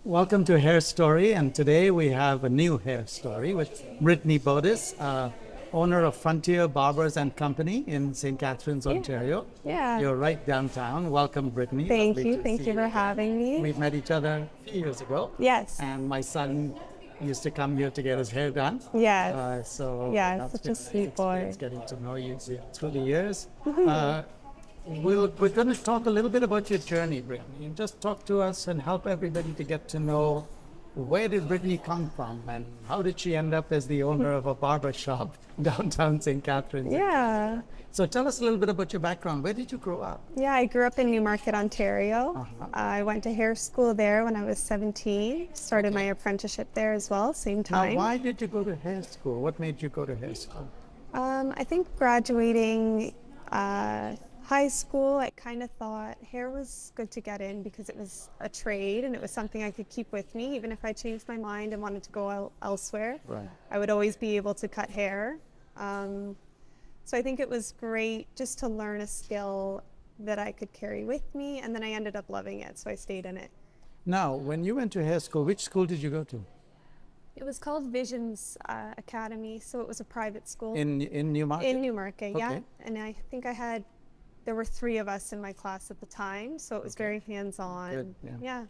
Welcome to Hairstory, and today we have a new Hairstory with Brittney Bodis, owner of Frontier Barbers and Company in St. Catharines, Ontario. Yeah. You're right downtown. Welcome, Brittney. Thank Lovely you. to Thank see you for having me. We met each other a few years ago. Yes. And my son used to come here to get his hair done. Yes. So Yeah, that's such been a sweet boy. experience getting to know you through the years. We're going to talk a little bit about your journey, Brittney, and just talk to us and help everybody to get to know where did Brittney come from and how did she end up as the owner of a barbershop downtown St. Catharines? Yeah. So tell us a little bit about your background. Where did you grow up? Yeah, I grew up in Newmarket, Ontario. I went to hair school there when I was 17. Started my apprenticeship there as well, same Now, time. why did you go to hair school? What made you go to hair school? I think graduating high school, I kind of thought hair was good to get in because it was a trade and it was something I could keep with me. Even if I changed my mind and wanted to go elsewhere, Right. I would always be able to cut hair. So I think it was great just to learn a skill that I could carry with me, and then I ended up loving it, so I stayed in it. Now, when you went to hair school, which school did you go to? It was called Visions Academy, so it was a private school. In Newmarket? In Newmarket, yeah. Okay. And I think there were 3 of us in my class at the time, so it was very hands-on. Good, yeah. Yeah.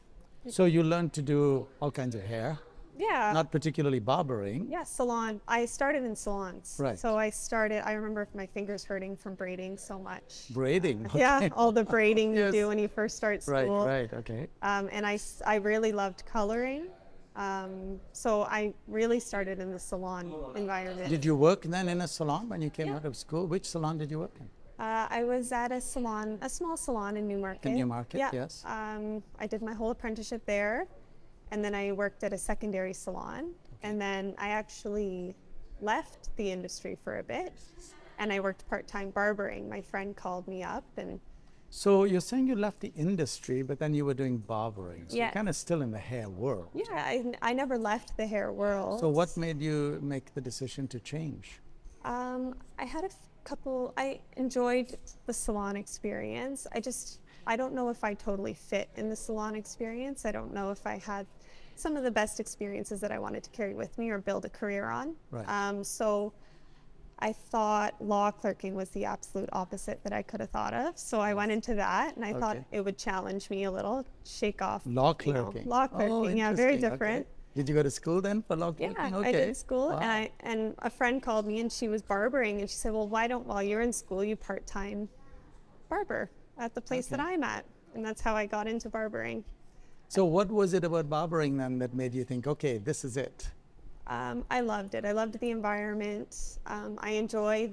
So you learned to do all kinds of hair, Yeah. not particularly barbering. Yeah, salon. I started in salons. Right. So I remember my fingers hurting from braiding so much. Braiding. Yeah, okay. all the braiding you Yes. do when you first start Right, school. right, okay. And I really loved coloring. So I really started in the salon environment. Did you work then in a salon when you came out of school? Which salon did you work in? I was at a salon, a small salon in Newmarket. In Newmarket, yeah. yes. I did my whole apprenticeship there, and then I worked at a secondary salon, and then I actually left the industry for a bit, and I worked part-time barbering. My friend called me up, and So you're saying you left the industry, but then you were doing barbering. So Yeah. you're kind of still in the hair world. yeah, I never left the hair world. So what made you make the decision to change? I had I enjoyed the salon experience. I don't know if I totally fit in the salon experience. I don't know if I had some of the best experiences that I wanted to carry with me or build a career on. Right. So I thought law clerking was the absolute opposite that I could have thought of. So I went into that, and I thought Okay. it would challenge me a little, shake off Law you know, clerking. law Oh, clerking, yeah, very interesting. different. Okay. Did you go to school then for law clerking? Yeah, Okay. I did school, Wow. and a friend called me, and she was barbering, and she said, "Well, while you're in school, you part-time barber at the place that Okay. I'm at," and that's how I got into barbering. So what was it about barbering then that made you think, okay, this is it? I loved it. I loved the environment. I enjoy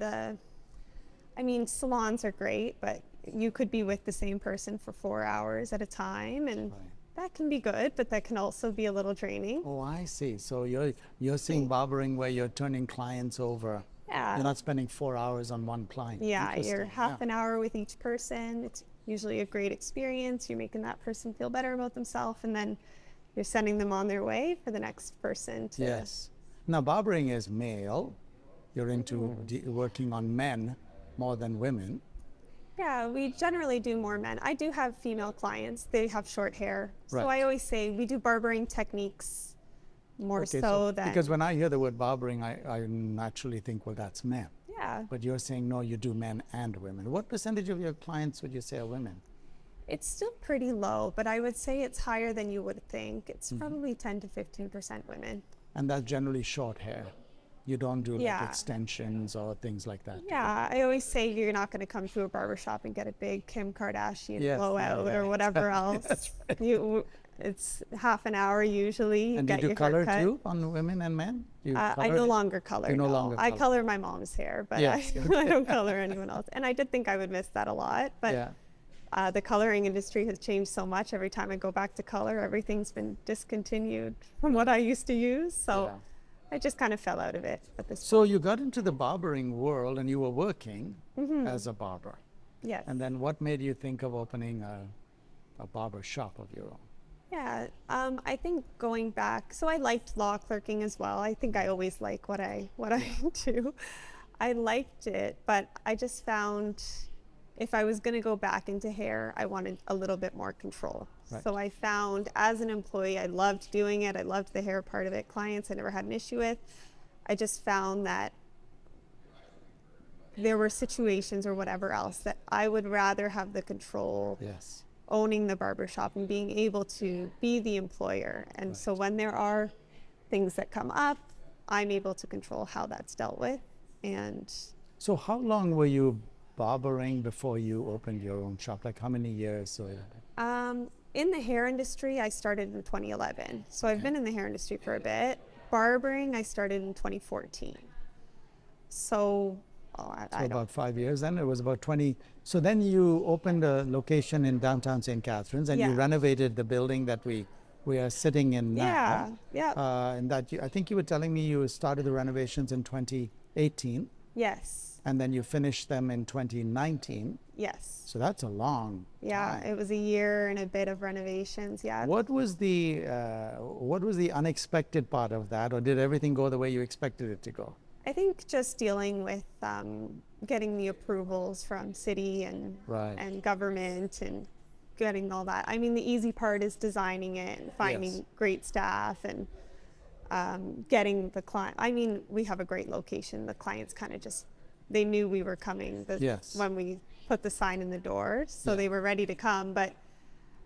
salons are great, but you could be with the same person for 4 hours at a time, and Right. that can be good, but that can also be a little draining. Oh, I see. So you're seeing barbering where you're turning clients over. Yeah. You're not spending 4 hours on one client. Yeah, you're Interesting. half Yeah. an hour with each person. It's usually a great experience. You're making that person feel better about themselves, and then you're sending them on their way for the next person to. Yes. Now, barbering is male. You're into working on men more than women. Yeah, we generally do more men. I do have female clients. They have short hair. So Right. I always say we do barbering techniques more Okay, so than. because when I hear the word barbering, I naturally think, well, that's men. Yeah, But you're saying, no, you do men and women. What percentage of your clients would you say are women? it's still pretty low, but I would say it's higher than you would think. It's Mm-hmm. probably 10 to 15% women. And that's generally short hair. You don't do like Yeah. extensions or things like that. Yeah, I always say you're not going to come to a barbershop and get a big Kim Kardashian Yes, blowout yeah, or whatever else. That's It's half an hour usually. And get do you your color haircut. too on women and men? Do you I color no it? longer color. You no no. longer I color. color my mom's hair, but Yes, I don't color anyone else. And I did think I would miss that a lot. But Yeah. the coloring industry has changed so much. Every time I go back to color, everything's been discontinued from what I used to use. So Yeah. I just kind of fell out of it at this So you got into the barbering world and you were working as a barber. point. Yes. And then what made you think of opening a barber shop of your own? Yeah, I think going back, so I liked law clerking as well. I think I always like what I do. I liked it, but I just found if I was going to go back into hair, I wanted a little bit more control. Right. So I found as an employee, I loved doing it. I loved the hair part of it. Clients I never had an issue with. I just found that there were situations or whatever else that I would rather have the control, Yes. owning the barbershop and being able to be the employer. And so when there are things that come up, I'm able to control how that's dealt with. And So how long were you barbering before you opened your own shop? Like how many years? in the hair industry, I started in 2011. So I've been in the hair industry for a bit. Barbering, I started in 2014. So, I don't. About 5 years then? It was about 20. So then you opened a location in downtown St. Catharines and you Yeah. renovated the building that we are sitting in now. Yeah, yeah. And that I think you were telling me you started the renovations in 2018 Yes, and then you finished them in 2019. yes. So that's a long Yeah, time. it was a year and a bit of renovations. Yeah. What was the unexpected part of that, or did everything go the way you expected it to go? I think just dealing with getting the approvals from city and Right. and government and getting all that. I mean, the easy part is designing it and finding Yes. great staff and getting the client. I mean, we have a great location. The clients kind of just, they knew we were coming Yes. when we put the sign in the door, so Yeah. they were ready to come. But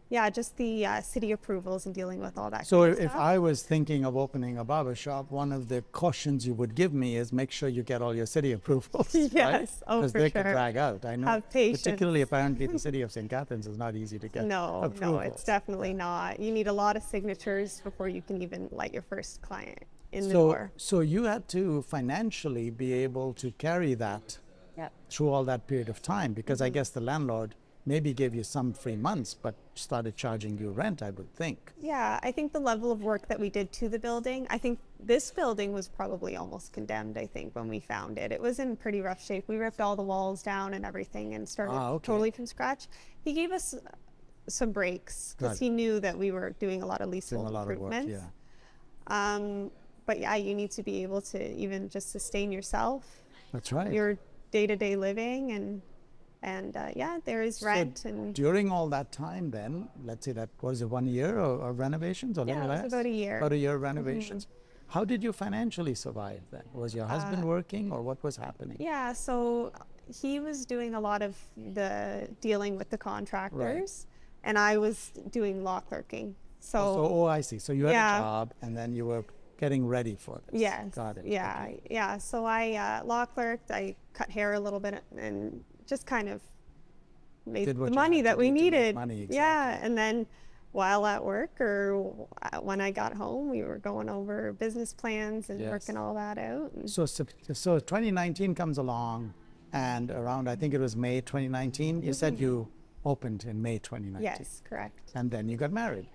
yeah, just the city approvals and dealing with all that. So kind of if stuff. I was thinking of opening a barber shop, one of the cautions you would give me is make sure you get all your city approvals. Yes. Oh, Because for they could sure. drag out. I know. Have patience. Particularly, apparently, the city of St. Catharines is not easy to get. No, approvals. it's definitely not. You need a lot of signatures before you can even let your first client in the So, door. so you had to financially be able to carry that Yep. through all that period of time, because I guess the landlord maybe gave you some free months, but started charging you rent, I would think. Yeah, I think the level of work that we did to the building, I think this building was probably almost condemned, I think, when we found it. It was in pretty rough shape. We ripped all the walls down and everything and started Okay. totally from scratch. He gave us some breaks because Right. he knew that we were doing a lot of Doing leasehold a lot of work, improvements. yeah. But yeah, you need to be able to even just sustain yourself, That's right. your day-to-day living, and yeah, there is rent and During all that time then, let's say that was it 1 year of renovations or yeah, little it was less? about a year. About a year of renovations. How did you financially survive then? Was your husband working or what was happening? Yeah, so he was doing a lot of the dealing with the contractors, and I was doing law clerking. So I see. So you had Yeah. a job and then you were getting ready for this. yes, Got it. yeah, Okay. yeah. So I law clerked. I cut hair a little bit and just kind of made Did what the you money had to that we do to make needed. money, Yeah, exactly. and then while at work or when I got home, we were going over business plans and Yes. working all that out. And So 2019 comes along and around, I think it was May 2019, you said you opened in May 2019. yes, correct. And then you got married.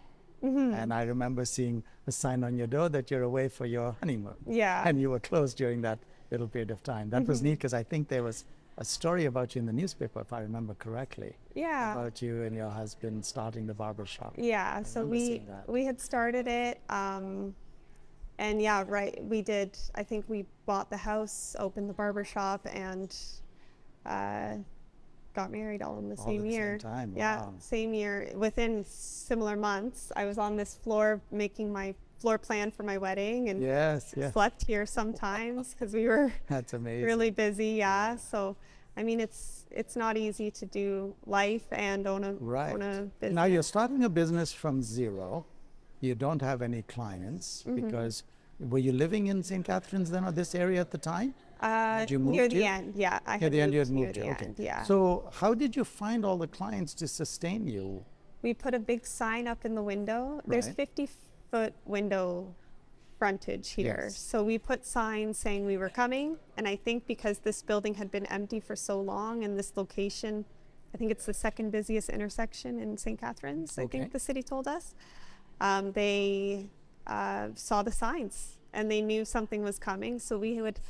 Mm-hmm. And I remember seeing a sign on your door that you're away for your honeymoon. Yeah. And you were closed during that little period of time. That Mm-hmm. was neat because I think there was a story about you in the newspaper, if I remember correctly, Yeah. about you and your husband starting the barbershop. Yeah, so remember seeing that. we had started it, and yeah, right. We did. I think we bought the house, opened the barbershop, and got married all in the All same at the same year. time, Yeah, wow. same year. Within similar months, I was on this floor making my floor plan for my wedding, and Yes, yes. slept here sometimes because we were That's amazing. really busy. Yeah, so. I mean, it's not easy to do life and own a Right. business. Now you're starting a business from zero. You don't have any clients Mm-hmm. because were you living in St. Catharines then or this area at the time? Had you moved near the here? end, yeah. I At the end you had near moved the here. Okay. end, yeah. So how did you find all the clients to sustain you? We put a big sign up in the window. There's Right. 50-foot window frontage here. Yes. So we put signs saying we were coming. And I think because this building had been empty for so long and this location, I think it's the second busiest intersection in St. Catharines, I Okay. think the city told us. They saw the signs and they knew something was coming. So we would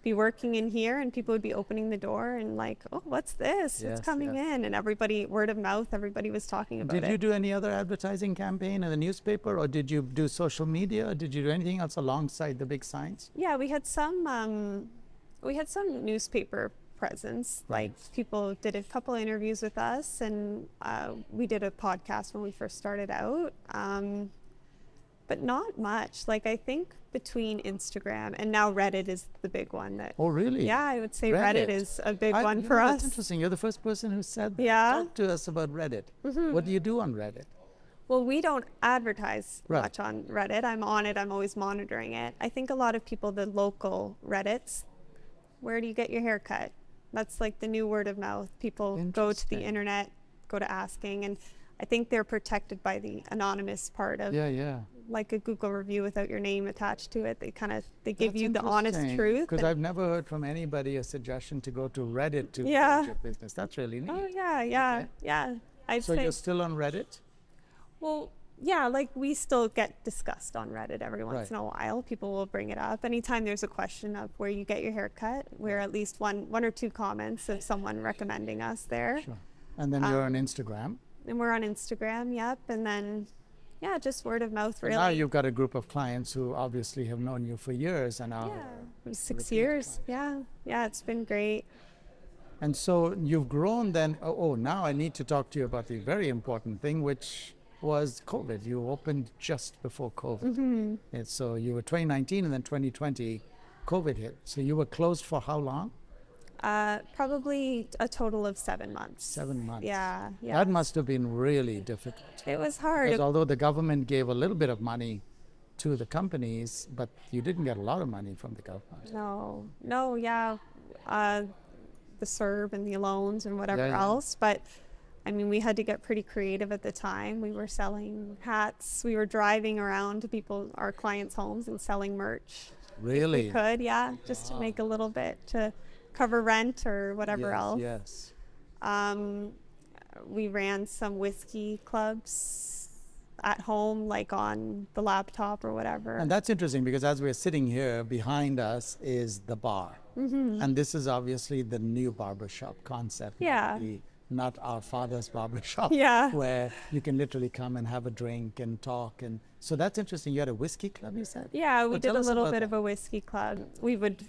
be working in here and people would be opening the door and like, oh, what's this? Yes, It's coming yes. in. And everybody, word of mouth, everybody was talking about Did it. you do any other advertising campaign in the newspaper or did you do social media? Or did you do anything else alongside the big signs? Yeah, we had some newspaper presence. Like people did a couple interviews with us, and we did a podcast when we first started out. But not much. Like I think between Instagram and now Reddit is the big one that. Oh, really? Yeah, I would say Reddit is a big one for us. That's interesting. You're the first person who said Yeah. talk to us about Reddit. What do you do on Reddit? Well, we don't advertise Right. much on Reddit. I'm on it. I'm always monitoring it. I think a lot of people, the local Reddits, where do you get your hair cut? That's like the new word of mouth. People go to the Interesting. internet, go to asking, and I think they're protected by the anonymous part of Yeah. like a Google review without your name attached to it. They give you the honest truth. Because I've never heard from anybody a suggestion to go to Reddit to Yeah. manage your business. That's really neat. Oh yeah. I'd So say. you're still on Reddit? Well, yeah, like we still get discussed on Reddit every once Right. in a while. People will bring it up. Anytime there's a question of where you get your hair cut, we're at least one or two comments of someone recommending us there. Sure. And then you're on Instagram. And we're on Instagram, yep. And then, yeah, just word of mouth, And really. now you've got a group of clients who obviously have known you for years and are. Yeah, it was 6 repeat years. Yeah, it's been great. And so you've grown then. Oh, now I need to talk to you about the very important thing, which was COVID. You opened just before COVID. And so you were 2019 and then 2020, COVID hit. So you were closed for how long? Probably a total of 7 months. 7 months. Yeah. That must have been really difficult. It was hard. Because although the government gave a little bit of money to the companies, but you didn't get a lot of money from the government. No, yeah. The CERB and the loans and whatever Yeah. else. But I mean, we had to get pretty creative at the time. We were selling hats. We were driving around to our clients' homes and selling merch. Really? We could, yeah, just to make a little bit to cover rent or whatever else. Yes. We ran some whiskey clubs at home, like on the laptop or whatever. And that's interesting because as we're sitting here, behind us is the bar. And this is obviously the new barbershop concept. Yeah. Not our father's barbershop. Yeah. Where you can literally come and have a drink and talk. And so that's interesting. You had a whiskey club, you said? Yeah, we Well, did tell a us little about bit that. of a whiskey club. We would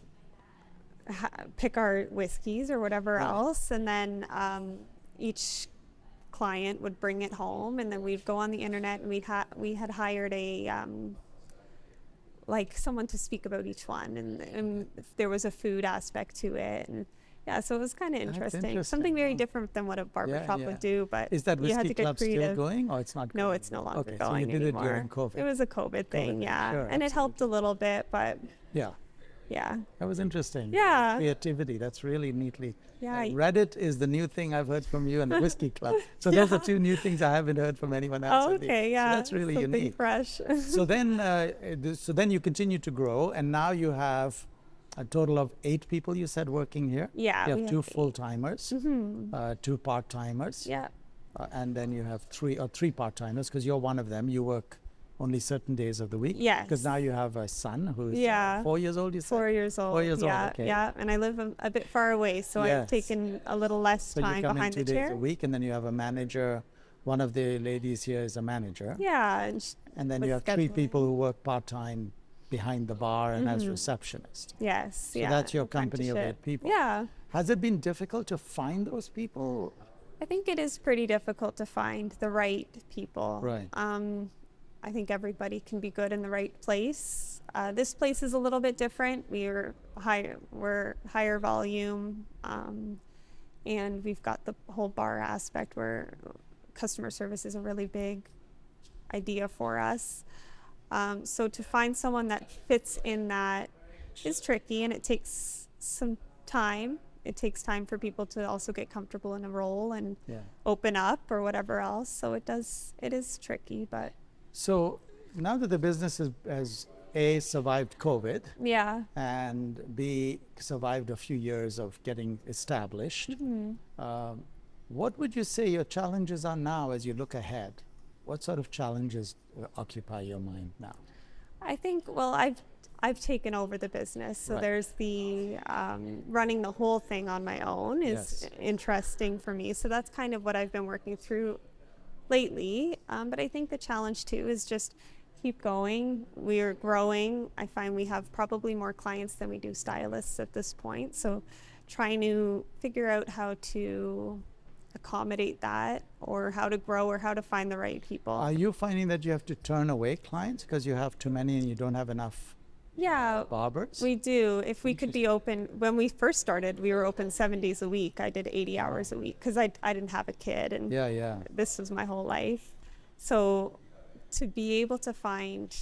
pick our whiskeys or whatever Right. else, and then each client would bring it home, and then we'd go on the internet, and we had hired a like someone to speak about each one, and if there was a food aspect to it, and yeah, so it was kind of interesting. Something very different than what a barbershop yeah. would do, but Is that you had whiskey to get club still creative. going or it's not going? No, it's no longer Okay, going so you did anymore. it during COVID. It was a COVID thing, yeah, Sure, and it helped a little bit, but Yeah. yeah. That was interesting. Yeah. Creativity. That's really neatly. Yeah. Reddit is the new thing I've heard from you and the whiskey club. So those are two new things I haven't heard from anyone else. Oh, I think. okay, yeah. So that's really Something unique. fresh. So then you continue to grow, and now you have a total of 8 people. You said working here. Yeah, You we have have 2 8. full-timers, 2 part-timers. Yeah. And then you have 3 part-timers because you're one of them. You work only certain days of the week. Yes. Because now you have a son who's Yeah. 4 years old. You said. 4 years old. 4 years old, Yeah, okay. yeah. And I live a bit far away, so Yes. I've taken a little less So you time come in behind 2 the days chair. a week, and then you have a manager. One of the ladies here is a manager. Yeah. And then with you have 3 scheduling. people who work part-time behind the bar and as receptionists. Yes. So yeah. that's your company of 8 apprenticeship. people. Yeah. Has it been difficult to find those people? I think it is pretty difficult to find the right people. Right. I think everybody can be good in the right place. This place is a little bit different. We're higher volume, and we've got the whole bar aspect where customer service is a really big idea for us. So to find someone that fits in that is tricky, and it takes some time. It takes time for people to also get comfortable in a role and open up or whatever else. So it is tricky, but So now that the business has A, survived COVID, yeah. and B, survived a few years of getting established, what would you say your challenges are now as you look ahead? What sort of challenges occupy your mind now? I think, well, I've taken over the business, so Right. there's the running the whole thing on my own is Yes. interesting for me. So that's kind of what I've been working through lately. But I think the challenge too is just keep going. We're growing. I find we have probably more clients than we do stylists at this point. So trying to figure out how to accommodate that, or how to grow, or how to find the right people. Are you finding that you have to turn away clients because you have too many and you don't have enough Yeah, barbers? we do. If we could be open, when we first started, we were open 7 days a week. I did 80 hours a week because I didn't have a kid, and Yeah. this was my whole life. So to be able to find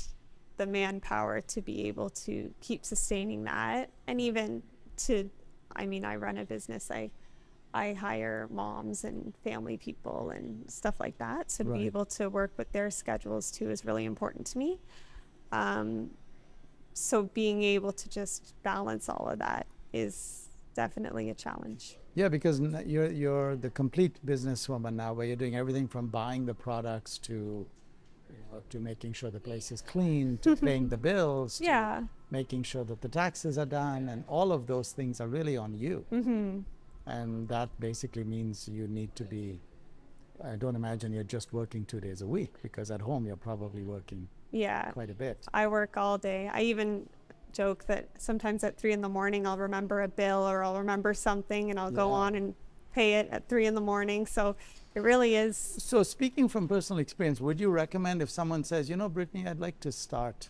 the manpower to be able to keep sustaining that, and even to, I mean, I run a business. I hire moms and family people and stuff like that. So to be able to work with their schedules too is really important to me. So being able to just balance all of that is definitely a challenge. Yeah, because you're the complete businesswoman now, where you're doing everything from buying the products to to making sure the place is clean, to paying the bills, to making sure that the taxes are done, and all of those things are really on you. And that basically means you need to be, I don't imagine you're just working 2 days a week, because at home you're probably working quite a bit. I work all day. I even joke that sometimes at 3 a.m. I'll remember a bill, or I'll remember something, and I'll go on and pay it at 3 a.m. So it really is. So speaking from personal experience, would you recommend, if someone says, Brittney, I'd like to start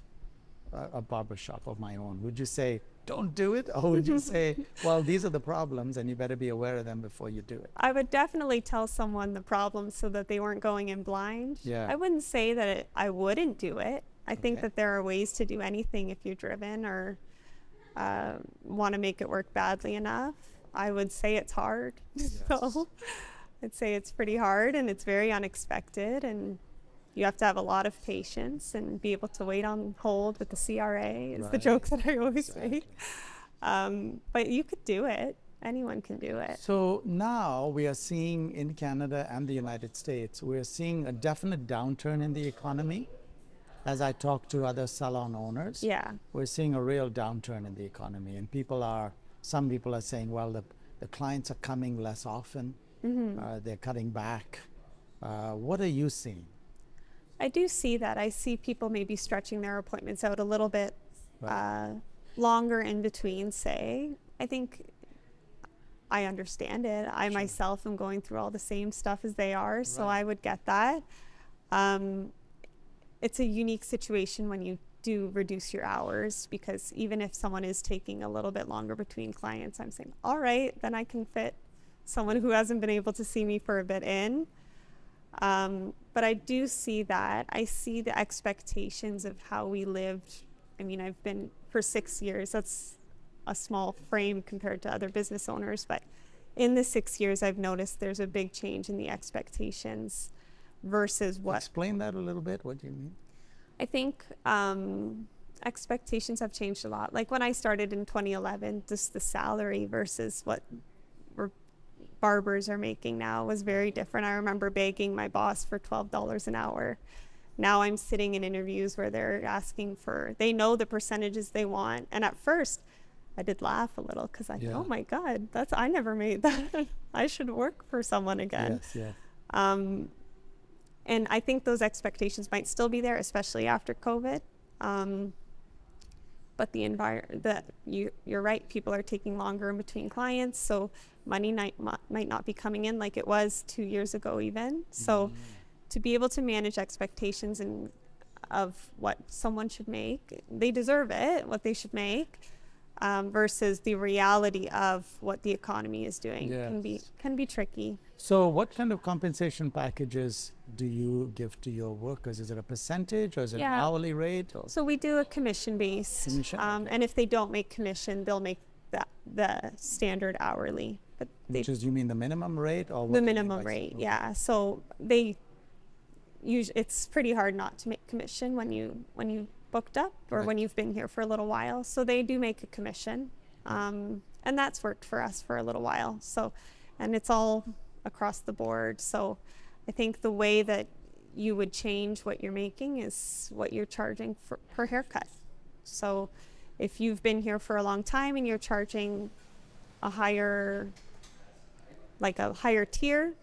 a barbershop of my own, would you say, don't do it? Or would you say, well, these are the problems and you better be aware of them before you do it? I would definitely tell someone the problems so that they weren't going in blind. I wouldn't say that I wouldn't do it. I think that there are ways to do anything if you're driven, or want to make it work badly enough. I would say it's hard. So I'd say it's pretty hard, and it's very unexpected, and you have to have a lot of patience and be able to wait on hold with the CRA is the joke that I always make. But you could do it. Anyone can do it. So now we are seeing in Canada and the United States, we're seeing a definite downturn in the economy. As I talk to other salon owners, we're seeing a real downturn in the economy, and some people are saying, well, the clients are coming less often. They're cutting back. What are you seeing? I do see that. I see people maybe stretching their appointments out a little bit longer in between, say. I think I understand it. I myself am going through all the same stuff as they are, so I would get that. It's a unique situation when you do reduce your hours, because even if someone is taking a little bit longer between clients, I'm saying, all right, then I can fit someone who hasn't been able to see me for a bit in. But I do see that. I see the expectations of how we lived. I mean, I've been for 6 years. That's a small frame compared to other business owners. But in the 6 years, I've noticed there's a big change in the expectations versus what. Explain that a little bit. What do you mean? I think expectations have changed a lot. Like when I started in 2011, just the salary versus what barbers are making now was very different. I remember begging my boss for $12 an hour. Now I'm sitting in interviews where they're asking for, they know the percentages they want. And at first I did laugh a little, because I thought, oh my God, I never made that. I should work for someone again. And I think those expectations might still be there, especially after COVID. But you're right, people are taking longer in between clients, so money might not be coming in like it was 2 years ago even. So to be able to manage expectations of what someone should make, they deserve it, what they should make, versus the reality of what the economy is doing can be tricky. So what kind of compensation packages do you give to your workers? Is it a percentage, or is it an hourly rate? Or? So we do a commission-based, and if they don't make commission, they'll make the standard hourly. But you mean the minimum rate, or what the minimum rate? Yeah. So it's pretty hard not to make commission when you booked up, or when you've been here for a little while. So they do make a commission, and that's worked for us for a little while. So, and it's all across the board. So I think the way that you would change what you're making is what you're charging per haircut. So if you've been here for a long time and you're charging a higher tier,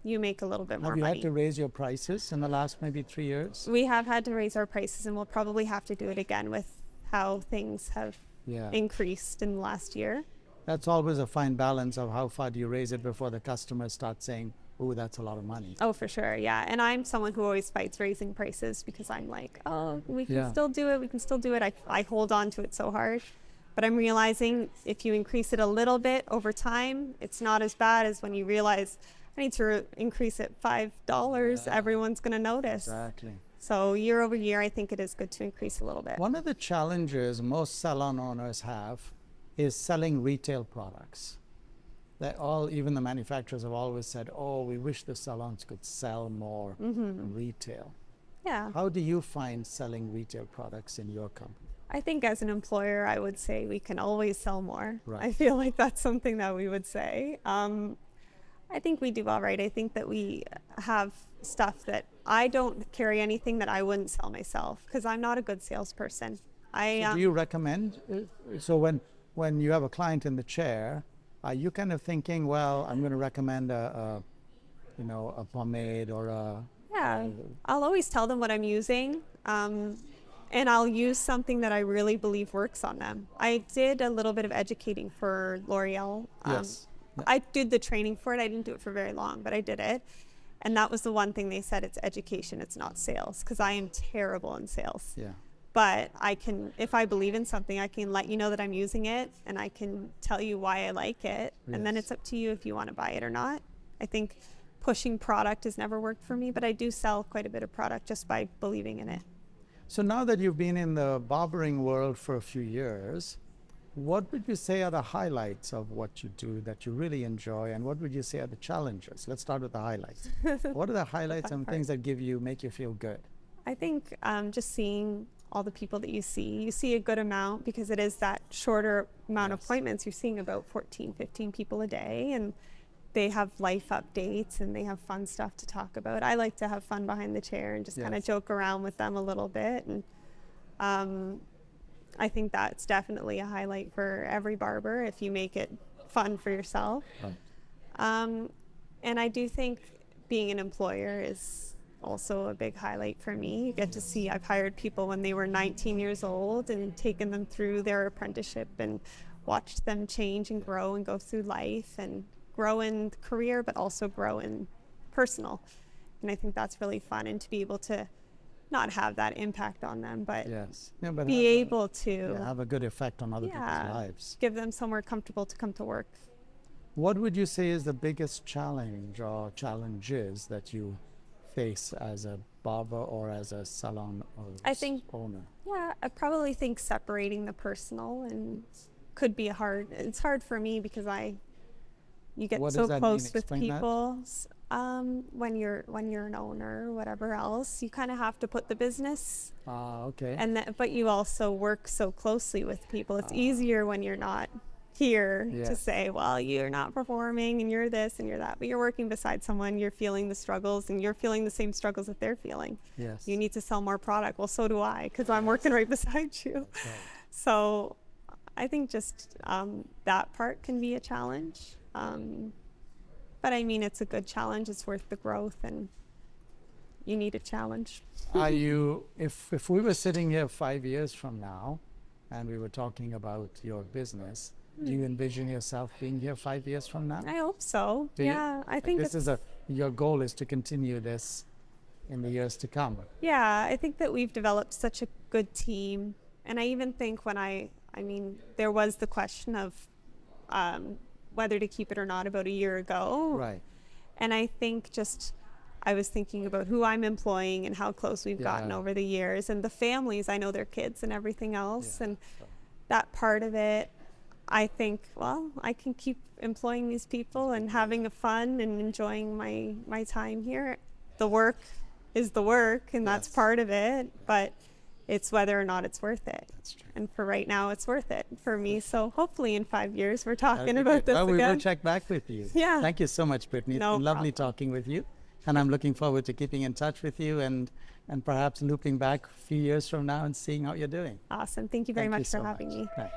you make a little bit more money. Have you had to raise your prices in the last maybe 3 years? We have had to raise our prices, and we'll probably have to do it again with how things have increased in the last year. that's always a fine balance of how far do you raise it before the customers start saying, "Oh, that's a lot of money." Oh, for sure. Yeah. And I'm someone who always fights raising prices because I'm like, oh, we can Yeah. still do it. We can still do it. I hold on to it so hard. But I'm realizing if you increase it a little bit over time, it's not as bad as when you realize I need to increase it $5. Yeah. Everyone's going to notice. Exactly. So year over year, I think it is good to increase a little bit. One of the challenges most salon owners have is selling retail products. Even the manufacturers have always said, "Oh, we wish the salons could sell more retail." Yeah. How do you find selling retail products in your company? I think as an employer, I would say we can always sell more. Right. I feel like that's something that we would say. I think we do all right. I think that we have stuff that I don't carry anything that I wouldn't sell myself because I'm not a good salesperson. So do you recommend? So when you have a client in the chair, are you kind of thinking, well, I'm going to recommend a pomade or a... Yeah, I'll always tell them what I'm using. And I'll use something that I really believe works on them. I did a little bit of educating for L'Oreal. Yes. Yeah. I did the training for it. I didn't do it for very long, but I did it. And that was the one thing they said, it's education, it's not sales, because I am terrible in sales. Yeah. But I can, if I believe in something, I can let you know that I'm using it and I can tell you why I like it. Yes. And then it's up to you if you want to buy it or not. I think pushing product has never worked for me, but I do sell quite a bit of product just by believing in it. So now that you've been in the barbering world for a few years, what would you say are the highlights of what you do that you really enjoy, and what would you say are the challenges? Let's start with the highlights. What are the highlights and things that make you feel good? I think just seeing all the people that you see a good amount because it is that shorter amount of appointments. You're seeing about 14, 15 people a day, and they have life updates and they have fun stuff to talk about. I like to have fun behind the chair and just kind of joke around with them a little bit. And I think that's definitely a highlight for every barber if you make it fun for yourself. And I do think being an employer is also a big highlight for me. You get to see, I've hired people when they were 19 years old and taken them through their apprenticeship and watched them change and grow and go through life and grow in career, but also grow in personal. And I think that's really fun, and to be able to not have that impact on them, but be able to have a good effect on other people's lives. Give them somewhere comfortable to come to work. What would you say is the biggest challenge or challenges that you face as a barber or as a salon owner? Yeah, I probably think separating the personal and could be it's hard for me because you get so close with people. When you're an owner or whatever else, you kind of have to put the business. Okay. But you also work so closely with people. It's easier when you're not here to say, well, you're not performing and you're this and you're that, but you're working beside someone, you're feeling the struggles and you're feeling the same struggles that they're feeling. Yes. You need to sell more product. Well, so do I, because I'm working right beside you. Right. So I think just that part can be a challenge. But I mean, it's a good challenge. It's worth the growth, and you need a challenge. If we were sitting here 5 years from now and we were talking about your business, do you envision yourself being here 5 years from now? I hope so. I think your goal is to continue this in the years to come. Yeah, I think that we've developed such a good team. And I even think there was the question of whether to keep it or not about a year ago. Right. And I think I was thinking about who I'm employing and how close we've gotten over the years, and the families, I know their kids and everything else. And that part of it, I think, well, I can keep employing these people and having fun and enjoying my time here. The work is the work, and that's part of it, but it's whether or not it's worth it. That's true. And for right now, it's worth it for me. So hopefully in 5 years, we're talking about this again. We will check back with you. Yeah. Thank you so much, Brittney. It's been lovely talking with you. And I'm looking forward to keeping in touch with you and perhaps looping back a few years from now and seeing how you're doing. Awesome. Thank you very much for having me. Right.